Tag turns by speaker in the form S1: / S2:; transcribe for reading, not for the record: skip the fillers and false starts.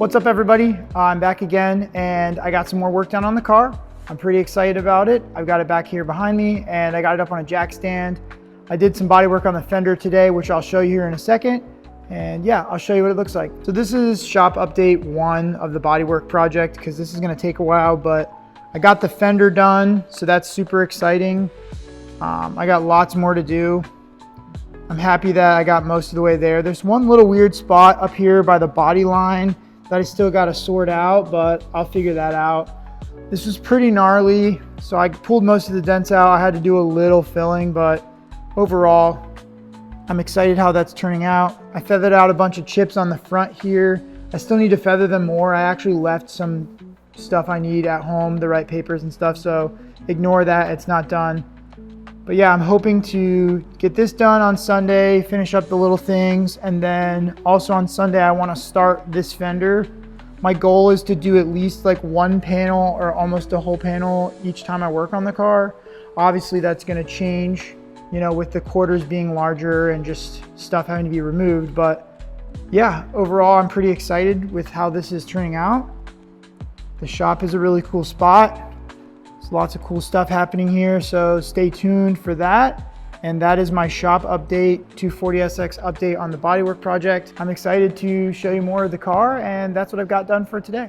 S1: What's up everybody? I'm back again and I got some more work done on the car. I'm pretty excited about it. I've got it back here behind me and I got it up on a jack stand. I did some body work on the fender today, which I'll show you here in a second. And yeah, I'll show you what it looks like. So this is shop update 1 of the bodywork project because this is gonna take a while, but I got the fender done, so that's super exciting. I got lots more to do. I'm happy that I got most of the way there. There's one little weird spot up here by the body line that I still got to sort out, but I'll figure that out. This was pretty gnarly, so I pulled most of the dents out. I had to do a little filling, but overall, I'm excited how that's turning out. I feathered out a bunch of chips on the front here. I still need to feather them more. I actually left some stuff I need at home, the right papers and stuff, so ignore that, it's not done. But yeah, I'm hoping to get this done on Sunday, finish up the little things, and then also on Sunday I want to start this fender. My goal is to do at least like one panel or almost a whole panel each time I work on the car. Obviously that's going to change, you know, with the quarters being larger and just stuff having to be removed. But yeah, overall I'm pretty excited with how this is turning out. The shop is a really cool spot. Lots of cool stuff happening here, so stay tuned for that. And that is my shop update, 240SX update on the bodywork project. I'm excited to show you more of the car, and that's what I've got done for today.